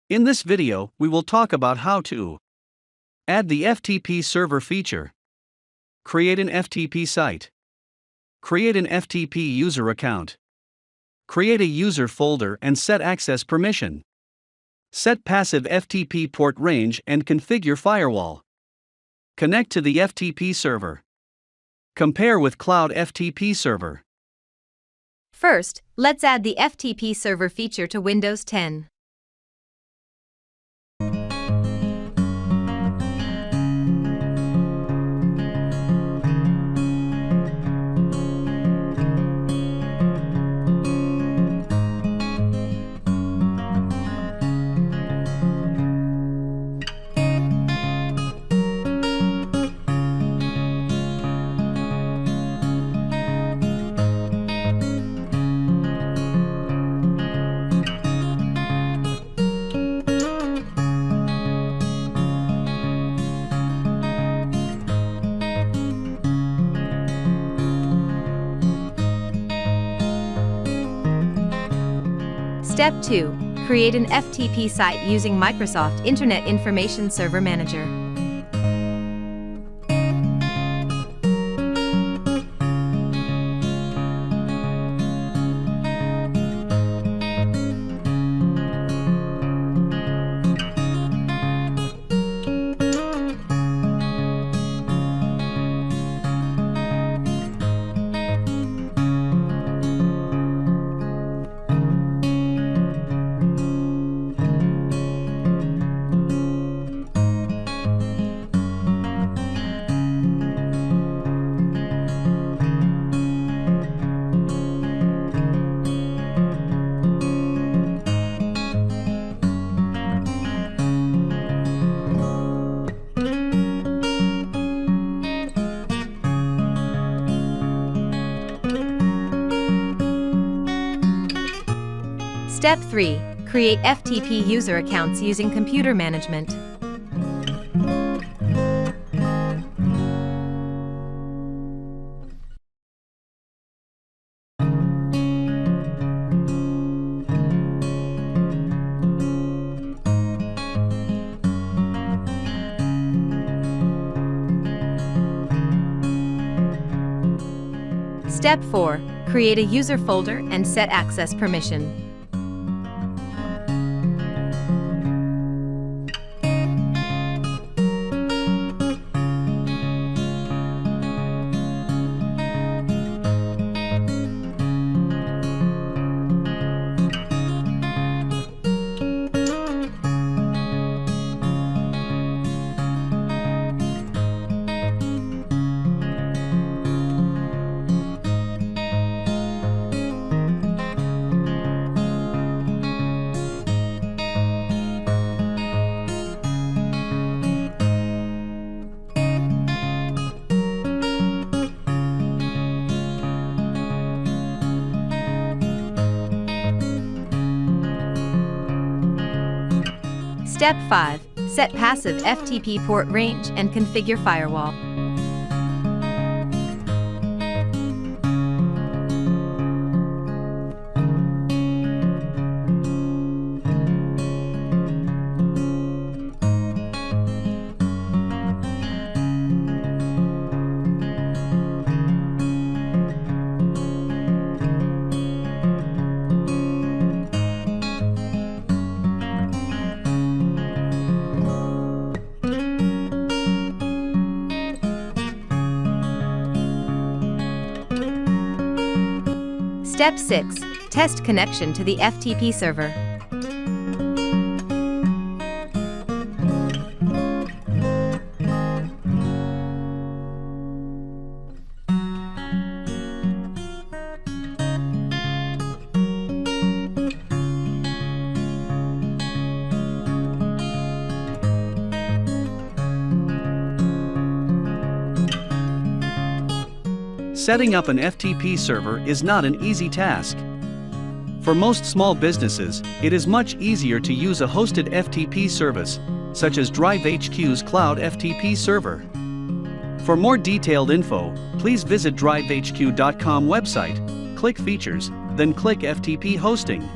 In this video, we will talk about how to add the FTP server feature, create an FTP site, create an FTP user account, create a user folder and set access permission, set passive FTP port range and configure firewall, connect to the FTP server, compare with Cloud FTP Server. First, let's add the FTP server feature to Windows 10. Step 2. Create an FTP site using Microsoft Internet Information Server Manager. Step 3. Create FTP user accounts using computer management. Step 4. Create a user folder and set access permission. Step 5. Set passive FTP port range and configure firewall. Step 6. Test connection to the FTP server. Setting up an FTP server is not an easy task. For most small businesses, it is much easier to use a hosted FTP service, such as DriveHQ's Cloud FTP Server. For more detailed info, please visit drivehq.com website, click Features, then click FTP Hosting.